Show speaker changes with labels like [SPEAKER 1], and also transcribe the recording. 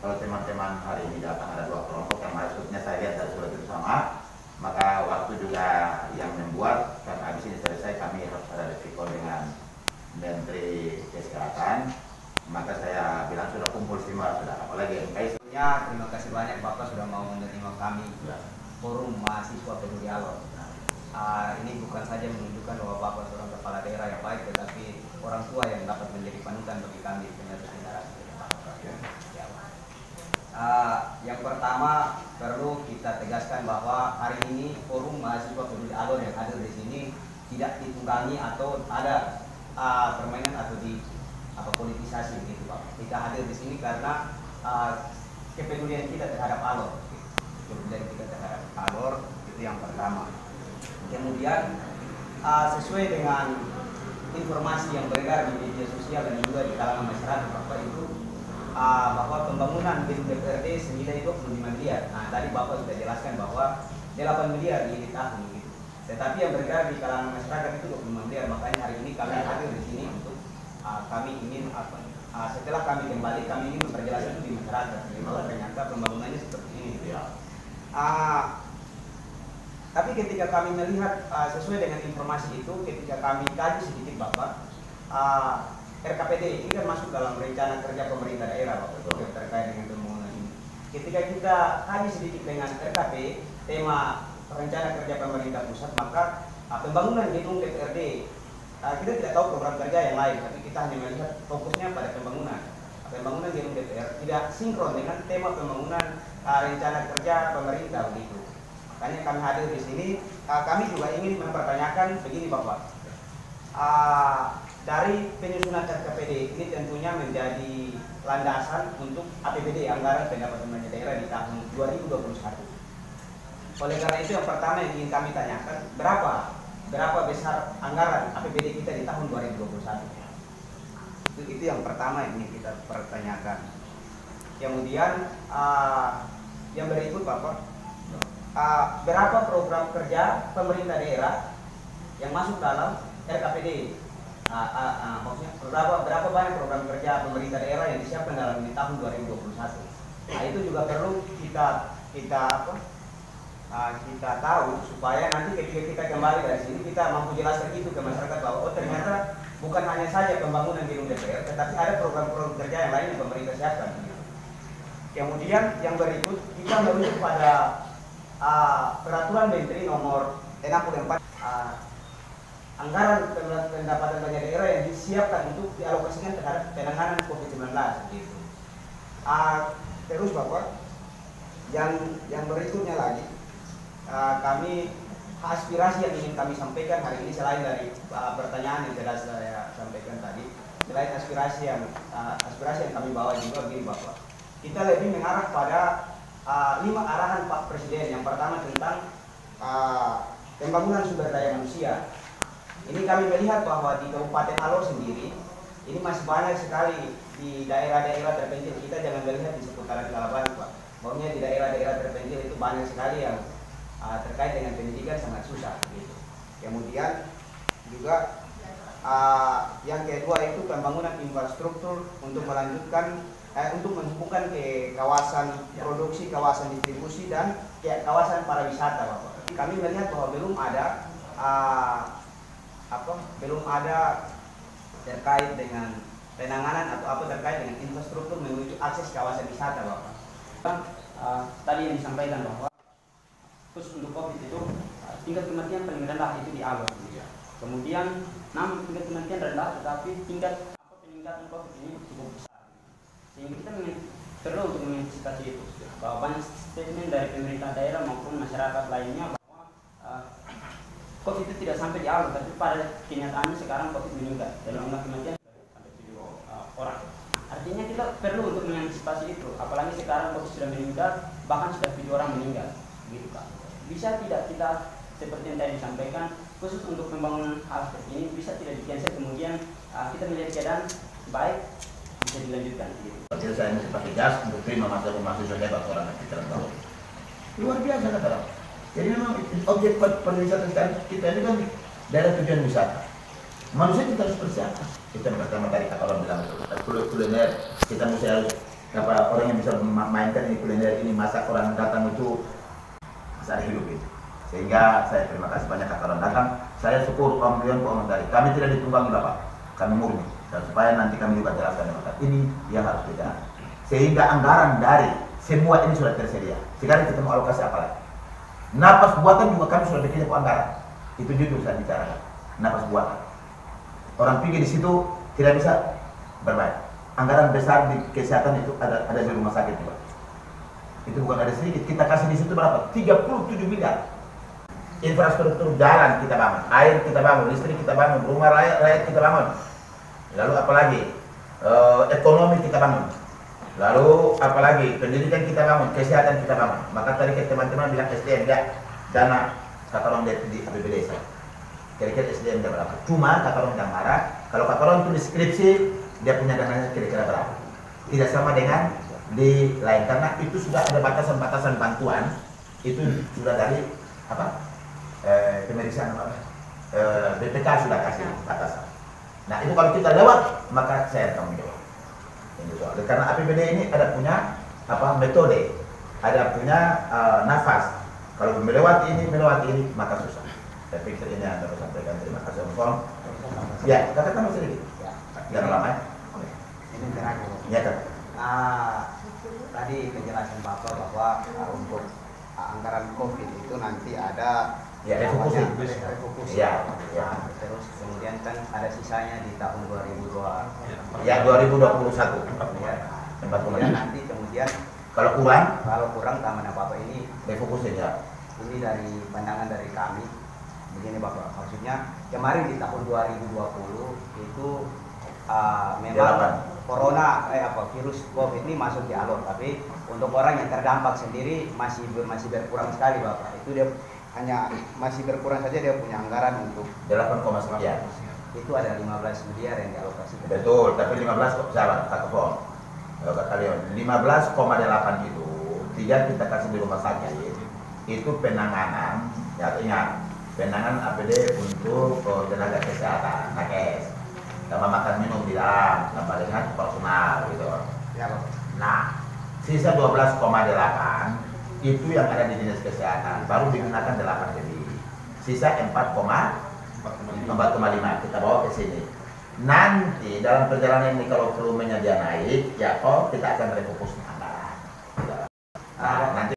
[SPEAKER 1] kalau teman-teman hari ini datang ada dua kelompok yang maksudnya saya lihat dari surat itu sama, maka waktu juga yang membuat kan habis ini selesai kami harus ada risiko dengan Menteri Kesehatan, maka saya bilang sudah kumpul semua sudah, apalagi MKI.
[SPEAKER 2] Terima kasih banyak Bapak sudah mau menerima kami Forum Mahasiswa Peduli Alor. Ini bukan saja menunjukkan bahwa Bapak seorang kepala daerah yang baik, tetapi orang tua yang dapat menjadi panutan bagi kami penyatu generasi ke depan. Yang pertama perlu kita tegaskan bahwa hari ini Forum Mahasiswa Peduli Alor yang hadir di sini tidak ditunggangi atau ada permainan atau politisasi gitu Pak. Kita hadir di sini karena kepedulian kita terhadap Alor. Kepedulian kita terhadap Alor itu yang pertama. Kemudian sesuai dengan informasi yang beredar di media sosial dan juga di kalangan masyarakat Bapak itu bahwa pembangunan gedung DPRD senilai 25 miliar. Nah, tadi Bapak sudah jelaskan bahwa 8 miliar di tahun gitu. Tetapi yang beredar di kalangan masyarakat itu 25 miliar. Makanya hari ini kami hadir di sini untuk kami ingin setelah kami kembali kami ingin memperjelas itu di masyarakat bahwa ternyata pembangunannya seperti ini. Tapi ketika kami melihat sesuai dengan informasi itu, ketika kami kaji sedikit Bapak, RKPD ini kan masuk dalam rencana kerja pemerintah daerah Bapak yang terkait dengan pembangunan ini. Ketika kita kaji sedikit dengan RKP, tema rencana kerja pemerintah pusat, maka pembangunan gedung DPRD, kita tidak tahu program kerja yang lain, tapi kita hanya melihat fokusnya pada pembangunan. Pembangunan gedung DPR tidak sinkron dengan tema pembangunan rencana kerja pemerintah begitu. Makanya kami hadir di sini, kami juga ingin mempertanyakan begini Bapak. Dari penyusunan RKPD ini tentunya menjadi landasan untuk APBD anggaran pendapatan belanja daerah di tahun 2021. Oleh karena itu yang pertama yang ingin kami tanyakan, berapa besar anggaran APBD kita di tahun 2021? Itu yang pertama yang ingin kita pertanyakan. Kemudian yang berikut Bapak, berapa program kerja pemerintah daerah yang masuk dalam RKPD? Maksudnya berapa banyak program kerja pemerintah daerah yang disiapkan dalam di tahun 2021? Nah, itu juga perlu kita tahu supaya nanti ketika kita kembali dari sini kita mampu jelaskan itu ke masyarakat bahwa ternyata bukan hanya saja pembangunan gedung DPR, tetapi ada program-program kerja yang lain yang pemerintah siapkan. Kemudian yang berikut kita merujuk pada Peraturan Menteri Nomor 64 anggaran pendapatan belanja daerah yang disiapkan untuk dialokasikan terhadap penanganan COVID-19 gitu. Terus Bapak, yang berikutnya lagi kami aspirasi yang ingin kami sampaikan hari ini selain dari pertanyaan yang sudah saya sampaikan tadi, selain aspirasi yang kami bawa juga begini Bapak. Kita lebih mengarah pada 5 arahan Pak Presiden. Yang pertama tentang pembangunan sumber daya manusia. Ini kami melihat bahwa di Kabupaten Alor sendiri ini masih banyak sekali di daerah-daerah terpencil. Kita jangan melihat di seputaran Kalaban Pak. Maksudnya di daerah-daerah terpencil itu banyak sekali yang terkait dengan pendidikan sangat susah gitu. Kemudian juga yang kedua itu pembangunan infrastruktur untuk melanjutkan untuk menghubungkan ke kawasan produksi, kawasan distribusi dan kawasan pariwisata Bapak. Kami melihat bahwa belum ada terkait dengan penanganan atau terkait dengan infrastruktur menuju akses kawasan wisata Bapak. Tadi yang disampaikan bahwa khusus untuk COVID itu tingkat kematian paling rendah itu di Alor. Kemudian namun tingkat kematian rendah tetapi tingkat peningkatan COVID ini cukup besar. Sehingga kita perlu untuk mengantisipasi itu bahwa banyak statement dari pemerintah daerah maupun masyarakat lainnya bahwa COVID itu tidak sampai di Alor, tapi pada kenyataannya sekarang COVID meningkat dan jumlah kematian sampai 7 orang. Artinya kita perlu untuk mengantisipasi itu, apalagi sekarang COVID sudah meningkat, bahkan sudah 7 orang meninggal, gitu Kak. Bisa tidak kita seperti yang tadi disampaikan, khusus untuk pembangunan hal seperti ini bisa tidak di-cancel, kemudian kita melihat keadaan baik bisa dilanjutkan gitu.
[SPEAKER 1] Kecil saya mesti pakai gas untuk terima mahasiswa hebat orang yang kita tahu. Luar biasa kata. Jadi memang objek pariwisata sekarang kita ini kan daerah tujuan wisata. Manusia kita harus persiapkan. Kita pertama tadi kata orang bilang kuliner kita mesti harus orang yang bisa memainkan ini kuliner ini, masak orang datang itu masih ada hidup itu. Sehingga saya terima kasih banyak kata orang datang. Saya syukur Om Leon, Om dari kami tidak ditunggangi Bapak, kami murni, dan supaya nanti kami juga jelaskan Bapak ini yang harus kita, sehingga anggaran dari semua ini sudah tersedia. Sekarang kita mau alokasi apa lagi? Napas buatan juga kami sudah bikin anggaran. Itu jujur saya bicarakan. Napas buatan. Orang pergi di situ tidak bisa bermain. Anggaran besar di kesehatan itu ada di rumah sakit juga. Itu bukan ada sedikit. Kita kasih di situ berapa? 37 miliar. Infrastruktur jalan kita bangun, air kita bangun, listrik kita bangun, rumah rakyat kita bangun. Lalu apalagi ekonomi kita bangun. Lalu apalagi pendidikan kita bangun, kesehatan kita bangun. Maka tadi teman-teman bilang SDM ya, dana kata orang di APBD saya. Kira-kira SDM dia berapa? Cuma kata orang yang marah, kalau kata orang tulis skripsi dia punya dananya kira-kira berapa? Tidak sama dengan di lain, karena itu sudah ada batasan-batasan bantuan. Itu sudah dari apa? Pemeriksaan apa? BPK sudah kasih batasan. Nah itu kalau kita lewat maka saya tanggung jawab. Karena APBD ini ada punya apa metode, ada punya nafas. Kalau melewati ini maka susah. Saya pikir ini yang dapat sampaikan. Terima kasih Om. Ya, katakan sedikit. Jangan lama ya.
[SPEAKER 2] Ini terakhir.
[SPEAKER 1] Ya kan.
[SPEAKER 2] Tadi penjelasan Bapak bahwa untuk anggaran COVID itu nanti ada
[SPEAKER 1] refokusi. Ya.
[SPEAKER 2] Terus kemudian kan ada sisanya di tahun 2002.
[SPEAKER 1] Ya 2021.
[SPEAKER 2] Ya.
[SPEAKER 1] Kemudian
[SPEAKER 2] Nanti kemudian
[SPEAKER 1] kalau kurang
[SPEAKER 2] taman Bapak ini
[SPEAKER 1] refokusi ya.
[SPEAKER 2] Ini dari pandangan dari kami. Begini Bapak, maksudnya kemarin di tahun 2020 itu memang corona virus COVID ini masuk di Alor, tapi untuk orang yang terdampak sendiri masih berkurang sekali Bapak. Itu dia hanya masih berkurang saja, dia punya anggaran untuk
[SPEAKER 1] 8, sekian.
[SPEAKER 2] Itu ada 15 miliar yang dialokasikan.
[SPEAKER 1] Betul, tapi 15 sahabat tak kepong. Kalian 15,8 itu tiga kita kasih di rumah sakit. Itu penanganan, ya ingat, penanganan APD untuk tenaga kesehatan, nakes, tambah makan minum di dalam, tambah dengan personal gitu.
[SPEAKER 2] Ya, Pak.
[SPEAKER 1] Nah, sisa 12,8 itu yang ada di dinas kesehatan, baru digunakan 8 lebih. Sisa 4,5 kita bawa ke sini. Nanti dalam perjalanan ini kalau volumenya dia naik, ya kita akan refokus anggaran. Nanti